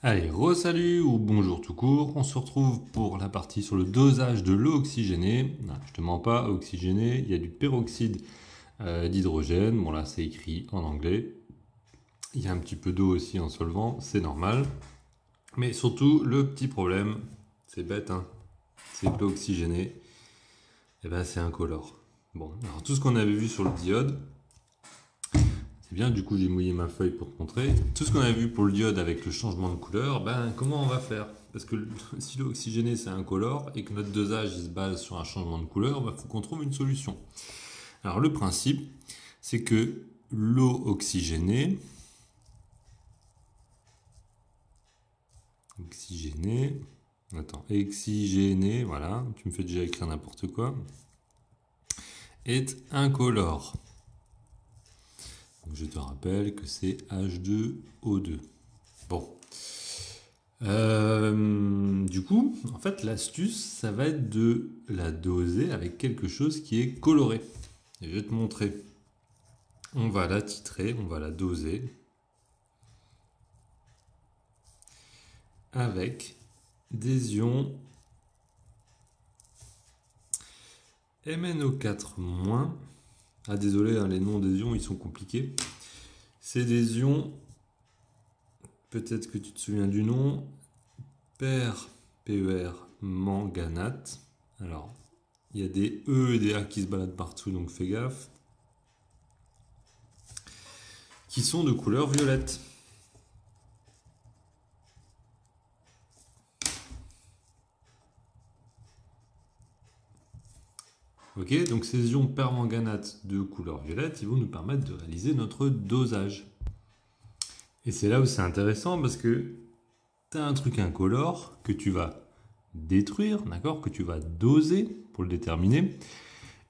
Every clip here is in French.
Allez, re-salut ou bonjour tout court, on se retrouve pour la partie sur le dosage de l'eau oxygénée. Non, je te mens pas, oxygénée, il y a du peroxyde d'hydrogène, bon là c'est écrit en anglais. Il y a un petit peu d'eau aussi en solvant, c'est normal. Mais surtout, le petit problème, c'est bête, hein, c'est que l'eau oxygénée, eh ben, c'est incolore. Bon, alors tout ce qu'on avait vu sur le diode, c'est bien, du coup j'ai mouillé ma feuille pour te montrer. Tout ce qu'on a vu pour le diode avec le changement de couleur, ben comment on va faire? Parce que si l'eau oxygénée c'est incolore et que notre dosage il se base sur un changement de couleur, il faut qu'on trouve une solution. Alors le principe, c'est que l'eau oxygénée, voilà, tu me fais déjà écrire n'importe quoi, est incolore. Donc je te rappelle que c'est H2O2. Bon. Du coup, en fait, l'astuce, ça va être de la doser avec quelque chose qui est coloré. Et je vais te montrer. On va la titrer, on va la doser avec des ions MnO4-. Ah désolé, hein, les noms des ions ils sont compliqués. C'est des ions, peut-être que tu te souviens du nom, PER manganate. Alors, il y a des E et des A qui se baladent partout, donc fais gaffe. Qui sont de couleur violette. Ok, donc ces ions permanganate de couleur violette, ils vont nous permettre de réaliser notre dosage. Et c'est là où c'est intéressant parce que tu as un truc incolore que tu vas détruire, d'accord, que tu vas doser pour le déterminer.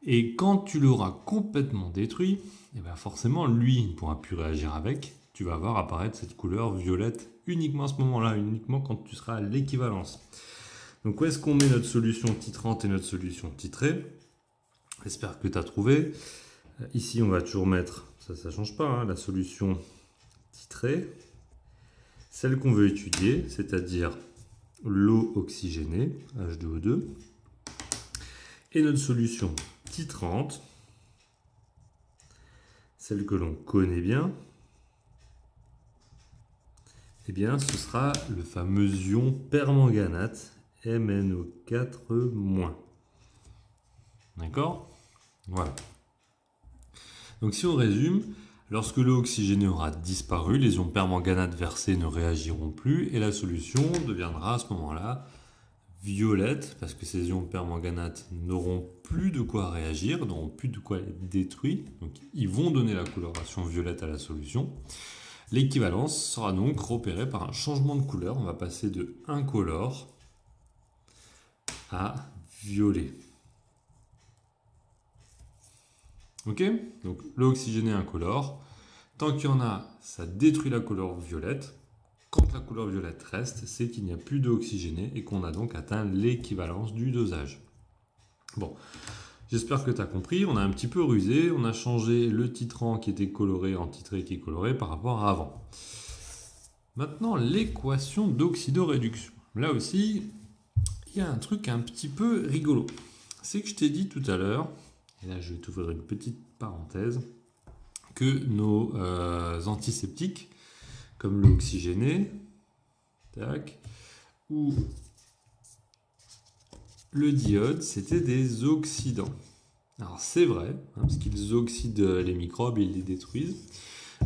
Et quand tu l'auras complètement détruit, et bien forcément, lui, il ne pourra plus réagir avec. Tu vas voir apparaître cette couleur violette uniquement à ce moment-là, uniquement quand tu seras à l'équivalence. Donc où est-ce qu'on met notre solution titrante et notre solution titrée? J'espère que tu as trouvé. Ici, on va toujours mettre, ça ne change pas, hein, la solution titrée, celle qu'on veut étudier, c'est-à-dire l'eau oxygénée, H2O2, et notre solution titrante, celle que l'on connaît bien, eh bien, ce sera le fameux ion permanganate, MnO4-. D'accord? Voilà. Donc si on résume, lorsque l'eau oxygénée aura disparu, les ions permanganate versés ne réagiront plus et la solution deviendra à ce moment-là violette parce que ces ions permanganate n'auront plus de quoi réagir, n'auront plus de quoi être détruits, donc ils vont donner la coloration violette à la solution. L'équivalence sera donc repérée par un changement de couleur. On va passer de incolore à violet. Ok? Donc l'eau oxygénée incolore. Tant qu'il y en a, ça détruit la couleur violette. Quand la couleur violette reste, c'est qu'il n'y a plus d'eau oxygénée et qu'on a donc atteint l'équivalence du dosage. Bon, j'espère que tu as compris. On a un petit peu rusé. On a changé le titrant qui était coloré en titré qui est coloré par rapport à avant. Maintenant, l'équation d'oxydoréduction. Là aussi, il y a un truc un petit peu rigolo. C'est que je t'ai dit tout à l'heure, et là je vais t'ouvrir une petite parenthèse, que nos antiseptiques, comme l'eau oxygénée, ou le diode, c'était des oxydants. Alors c'est vrai, hein, parce qu'ils oxydent les microbes et ils les détruisent.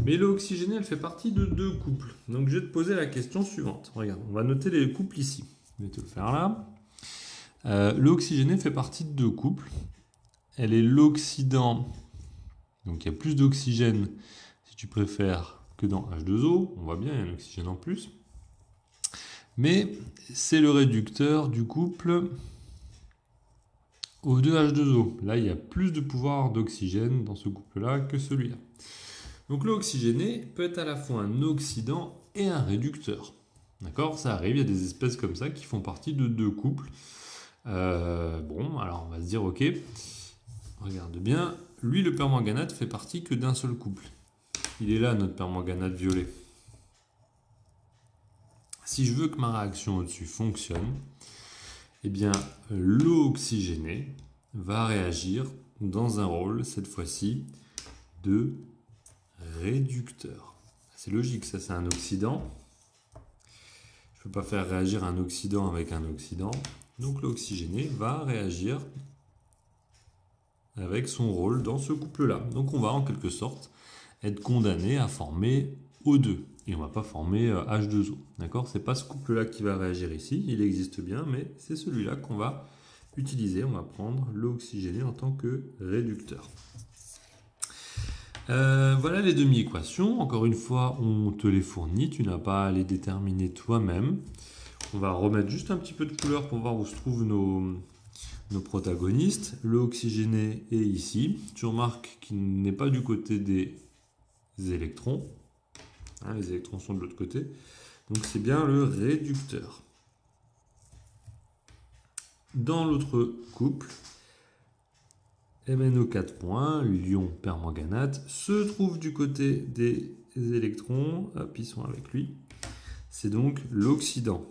Mais l'eau oxygénée, elle fait partie de deux couples. Donc je vais te poser la question suivante. Regarde, on va noter les couples ici. Je vais te le faire là. L'eau oxygénée fait partie de deux couples. Elle est l'oxydant. Donc il y a plus d'oxygène, si tu préfères, que dans H2O. On voit bien, il y a un oxygène en plus. Mais c'est le réducteur du couple O2H2O. Là, il y a plus de pouvoir d'oxygène dans ce couple-là que celui-là. Donc l'eau oxygénée peut être à la fois un oxydant et un réducteur. D'accord? Ça arrive, il y a des espèces comme ça qui font partie de deux couples. Bon, alors on va se dire, ok, regarde bien, lui le permanganate fait partie que d'un seul couple. Il est là notre permanganate violet. Si je veux que ma réaction au-dessus fonctionne, eh bien, l'eau oxygénée va réagir dans un rôle, cette fois-ci, de réducteur. C'est logique, ça c'est un oxydant. Je ne peux pas faire réagir un oxydant avec un oxydant. Donc l'oxygéné va réagir avec son rôle dans ce couple-là. Donc on va en quelque sorte être condamné à former O2. Et on ne va pas former H2O. D'accord ? Ce n'est pas ce couple-là qui va réagir ici. Il existe bien, mais c'est celui-là qu'on va utiliser. On va prendre l'eau oxygénée en tant que réducteur. Voilà les demi-équations. Encore une fois, on te les fournit. Tu n'as pas à les déterminer toi-même. On va remettre juste un petit peu de couleur pour voir où se trouvent nos protagonistes. L'eau oxygénée est ici. Tu remarques qu'il n'est pas du côté des électrons. Hein, les électrons sont de l'autre côté. Donc c'est bien le réducteur. Dans l'autre couple, MnO4-, l'ion permanganate, se trouve du côté des électrons. Hop, ils sont avec lui. C'est donc l'oxydant.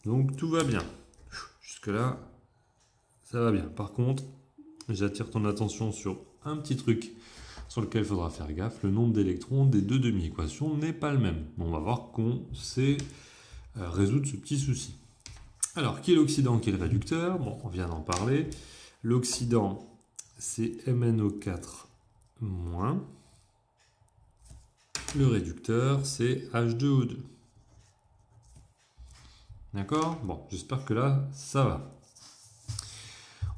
Donc tout va bien. Jusque-là, ça va bien. Par contre, j'attire ton attention sur un petit truc sur lequel il faudra faire gaffe. Le nombre d'électrons des deux demi-équations n'est pas le même. On va voir qu'on sait résoudre ce petit souci. Alors, qui est l'oxydant, qui est le réducteur? Bon, on vient d'en parler. L'oxydant, c'est MnO4-. Le réducteur, c'est H2O2. D'accord? Bon, j'espère que là, ça va.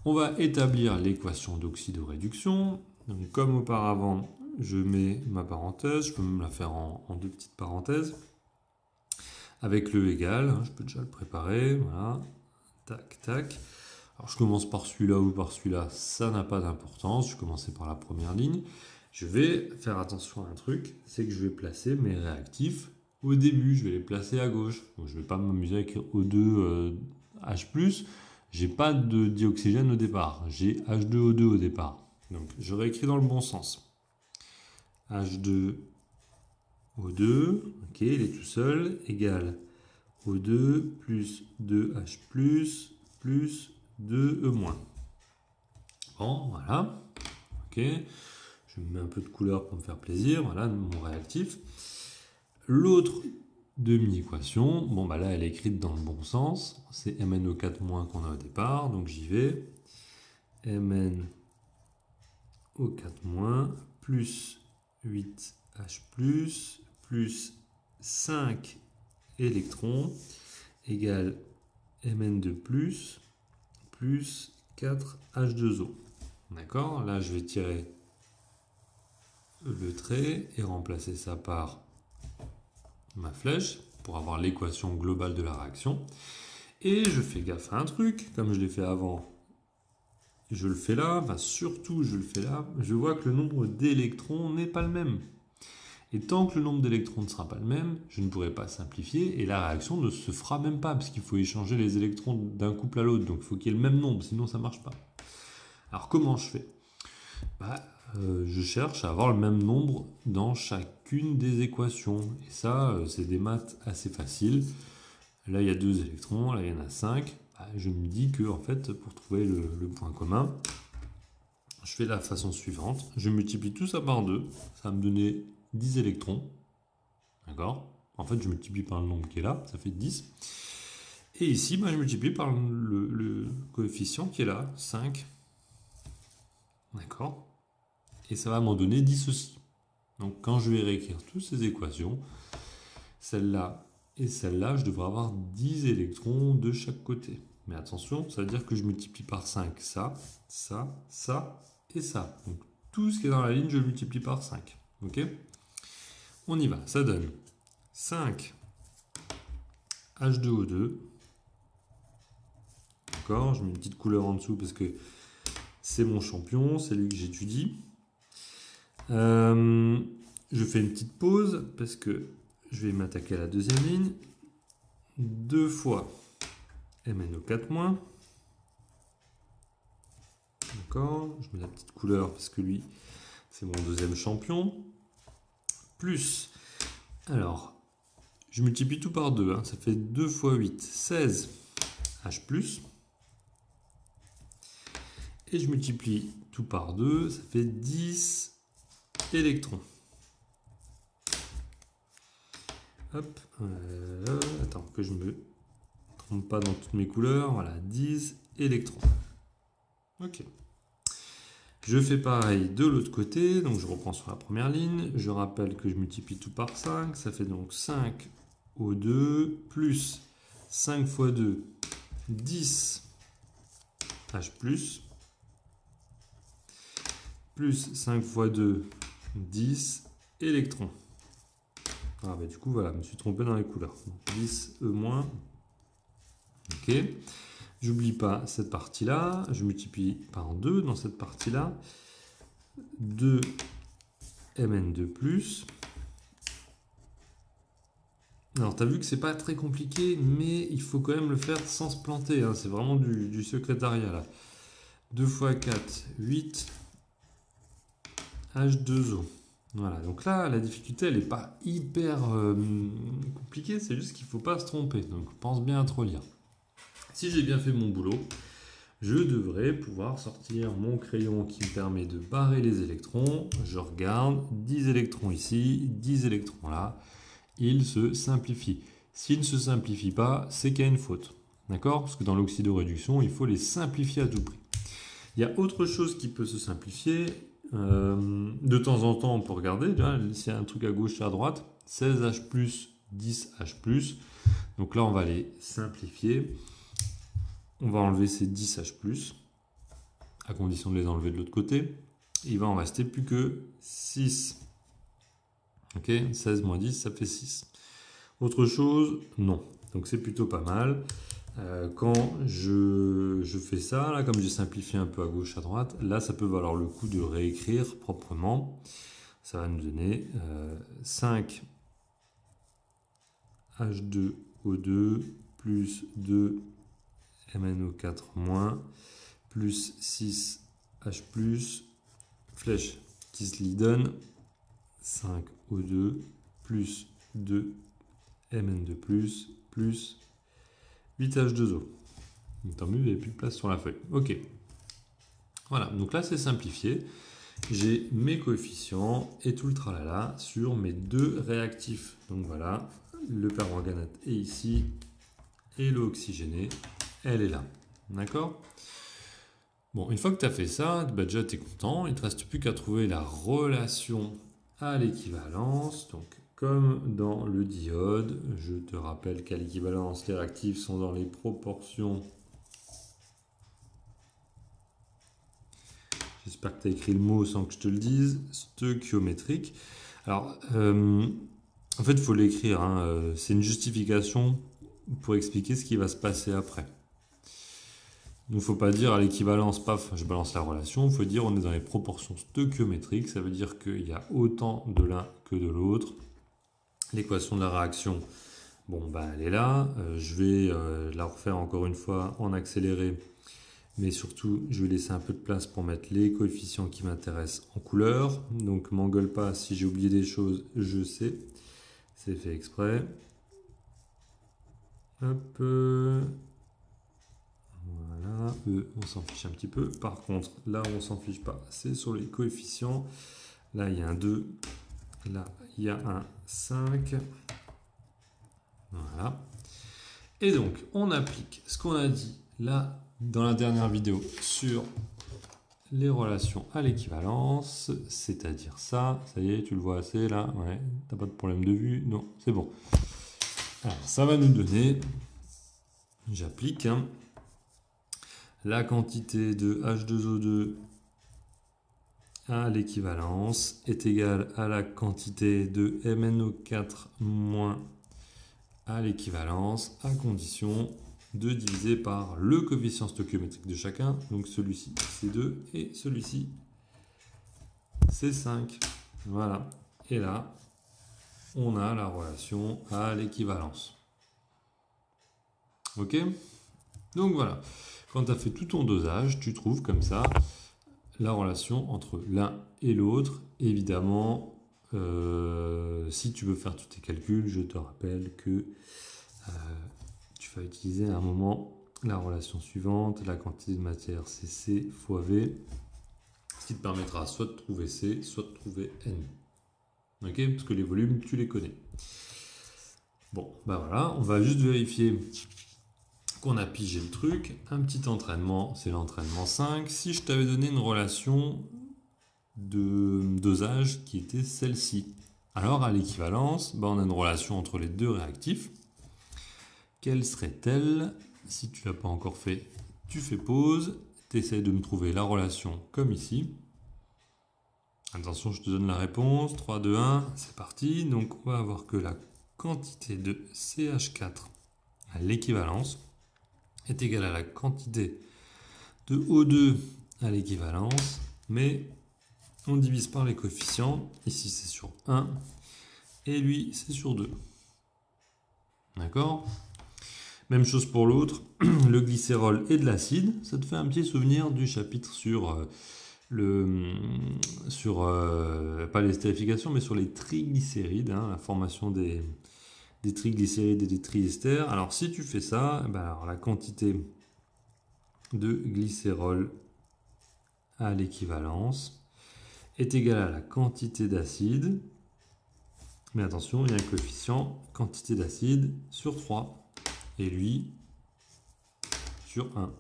On va établir l'équation d'oxydoréduction. Donc, comme auparavant, je mets ma parenthèse. Je peux même la faire en deux petites parenthèses. Avec le égal, je peux déjà le préparer. Voilà. Tac, tac. Alors, je commence par celui-là ou par celui-là. Ça n'a pas d'importance. Je commençais par la première ligne. Je vais faire attention à un truc. C'est que je vais placer mes réactifs au début. Je vais les placer à gauche. Donc, je ne vais pas m'amuser avec O2 H+. J'ai pas de dioxygène au départ, j'ai H2O2 au départ. Donc je réécris dans le bon sens. H2O2, ok, il est tout seul, égale O2 plus 2H plus 2E-. Bon, voilà. Ok, je mets un peu de couleur pour me faire plaisir. Voilà mon réactif. L'autre demi-équation, bon bah là elle est écrite dans le bon sens, c'est MnO4- qu'on a au départ, donc j'y vais. MnO4- plus 8H plus 5 électrons égale Mn2 plus 4H2O. D'accord? Là je vais tirer le trait et remplacer ça par ma flèche pour avoir l'équation globale de la réaction. Et je fais gaffe à un truc, comme je l'ai fait avant, je le fais là, enfin surtout je le fais là, je vois que le nombre d'électrons n'est pas le même. Et tant que le nombre d'électrons ne sera pas le même, je ne pourrai pas simplifier et la réaction ne se fera même pas parce qu'il faut échanger les électrons d'un couple à l'autre, donc il faut qu'il y ait le même nombre, sinon ça ne marche pas. Alors comment je fais? Je cherche à avoir le même nombre dans chacune des équations. Et ça, c'est des maths assez faciles. Là, il y a 2 électrons, là, il y en a 5. Je me dis que, en fait, pour trouver le point commun, je fais la façon suivante. Je multiplie tout ça par 2. Ça va me donner 10 électrons. D'accord? En fait, je multiplie par le nombre qui est là. Ça fait 10. Et ici, je multiplie par le coefficient qui est là, 5. D'accord? Et ça va m'en donner 10 aussi. Donc quand je vais réécrire toutes ces équations, celle-là et celle-là, je devrais avoir 10 électrons de chaque côté. Mais attention, ça veut dire que je multiplie par 5 ça, ça, ça et ça. Donc tout ce qui est dans la ligne, je le multiplie par 5. Ok? On y va, ça donne 5 H2O2. D'accord? Je mets une petite couleur en dessous parce que c'est mon champion, c'est lui que j'étudie. Je fais une petite pause parce que je vais m'attaquer à la deuxième ligne. 2 fois MnO4-. D'accord, je mets la petite couleur parce que lui, c'est mon deuxième champion. Plus, alors, je multiplie tout par 2, hein, ça fait 2 fois 8, 16 H+. Et je multiplie tout par 2, ça fait 10 électrons. Hop, attends que je me trompe pas dans toutes mes couleurs, voilà, 10 électrons. Ok. Je fais pareil de l'autre côté, donc je reprends sur la première ligne, je rappelle que je multiplie tout par 5, ça fait donc 5 O2 plus 5 fois 2, 10 H+, plus 5 fois 2, 10 électrons. Ah bah du coup voilà, je me suis trompé dans les couleurs. Donc 10 E-. Ok. J'oublie pas cette partie-là. Je multiplie par 2 dans cette partie-là. 2 Mn2+. Alors tu as vu que c'est pas très compliqué, mais il faut quand même le faire sans se planter, hein. C'est vraiment du secrétariat là. 2 fois 4, 8 H2O. Voilà, donc là, la difficulté, elle n'est pas hyper compliquée, c'est juste qu'il ne faut pas se tromper. Donc, pense bien à trop lire. Si j'ai bien fait mon boulot, je devrais pouvoir sortir mon crayon qui me permet de barrer les électrons. Je regarde, 10 électrons ici, 10 électrons là. Il se simplifie. S'il ne se simplifie pas, c'est qu'il y a une faute. D'accord? Parce que dans l'oxydoréduction, il faut les simplifier à tout prix. Il y a autre chose qui peut se simplifier. De temps en temps, on peut regarder, s'il y a un truc à gauche et à droite, 16H+, 10H+. Donc là, on va les simplifier. On va enlever ces 10H+, à condition de les enlever de l'autre côté. Il va en rester plus que 6. Ok, 16 moins 10, ça fait 6. Autre chose, non. Donc c'est plutôt pas mal. Quand je fais ça, là, comme j'ai simplifié un peu à gauche, à droite, là, ça peut valoir le coup de réécrire proprement. Ça va nous donner 5 H2O2 plus 2 MnO4- plus 6 H+, flèche qui se lie donne 5 O2 plus 2 Mn2+, plus 8H2O. Tant mieux, il n'y avait plus de place sur la feuille. Ok. Voilà, donc là c'est simplifié. J'ai mes coefficients et tout le tralala sur mes deux réactifs. Donc voilà, le permanganate est ici et l'eau oxygénée, elle est là. D'accord? Bon, une fois que tu as fait ça, bah déjà tu es content. Il ne te reste plus qu'à trouver la relation à l'équivalence. Donc comme dans le diode, je te rappelle qu'à l'équivalence, les réactifs sont dans les proportions. J'espère que tu as écrit le mot sans que je te le dise. Stoichiométrique. Alors, en fait, il faut l'écrire. Hein. C'est une justification pour expliquer ce qui va se passer après. Il ne faut pas dire à l'équivalence, paf, je balance la relation. Il faut dire on est dans les proportions stoichiométriques. Ça veut dire qu'il y a autant de l'un que de l'autre. L'équation de la réaction, bon, bah, elle est là. Je vais la refaire encore une fois en accéléré. Mais surtout, je vais laisser un peu de place pour mettre les coefficients qui m'intéressent en couleur. Donc, m'engueule pas si j'ai oublié des choses, je sais. C'est fait exprès. Hop. Voilà. On s'en fiche un petit peu. Par contre, là où on s'en fiche pas, c'est sur les coefficients. Là, il y a un 2. Là, il y a un 5. Voilà. Et donc, on applique ce qu'on a dit là dans la dernière vidéo sur les relations à l'équivalence, c'est-à-dire ça. Ça y est, tu le vois assez là? Ouais, t'as pas de problème de vue? Non, c'est bon. Alors, ça va nous donner, j'applique, hein, la quantité de H2O2 à l'équivalence est égale à la quantité de MnO4- à l'équivalence, à condition de diviser par le coefficient stoichiométrique de chacun. Donc celui-ci c'est 2 et celui-ci c'est 5. Voilà. Et là, on a la relation à l'équivalence. Ok? Donc voilà. Quand tu as fait tout ton dosage, tu trouves comme ça la relation entre l'un et l'autre. Évidemment, si tu veux faire tous tes calculs, je te rappelle que tu vas utiliser à un moment la relation suivante, la quantité de matière c'est C fois V, ce qui te permettra soit de trouver C, soit de trouver N. Ok, parce que les volumes, tu les connais. Bon, bah voilà, on va juste vérifier qu'on a pigé le truc. Un petit entraînement, c'est l'entraînement 5. Si je t'avais donné une relation de dosage qui était celle-ci, alors à l'équivalence, bah, on a une relation entre les deux réactifs. Quelle serait-elle? Si tu ne l'as pas encore fait, tu fais pause, tu essaies de me trouver la relation comme ici. Attention, je te donne la réponse. 3, 2, 1, c'est parti. Donc on va avoir que la quantité de CH4 à l'équivalence est égale à la quantité de O2 à l'équivalence, mais on divise par les coefficients. Ici c'est sur 1 et lui c'est sur 2. D'accord? Même chose pour l'autre, le glycérol et de l'acide. Ça te fait un petit souvenir du chapitre sur pas l'estérification, mais sur les triglycérides, hein, la formation des triglycérides et des triesters. Alors si tu fais ça, ben alors, la quantité de glycérol à l'équivalence est égale à la quantité d'acide. Mais attention, il y a un coefficient quantité d'acide sur 3 et lui sur 1.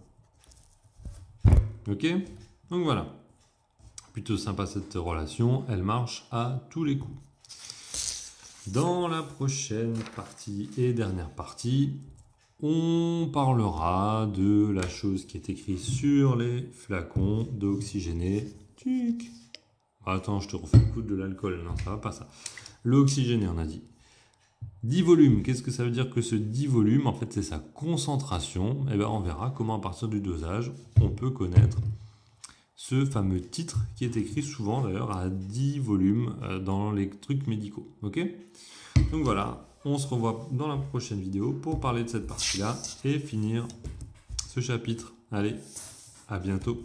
Ok? Donc voilà. Plutôt sympa cette relation, elle marche à tous les coups. Dans la prochaine partie et dernière partie, on parlera de la chose qui est écrite sur les flacons d'oxygéné. Attends, je te refais le coup de l'alcool. Non, ça va pas ça. L'oxygéné, on a dit. Divolume, qu'est-ce que ça veut dire que ce divolume? En fait, c'est sa concentration. Et bien, on verra comment, à partir du dosage, on peut connaître ce fameux titre qui est écrit souvent d'ailleurs à 10 volumes dans les trucs médicaux. Ok? Donc voilà, on se revoit dans la prochaine vidéo pour parler de cette partie-là et finir ce chapitre. Allez, à bientôt.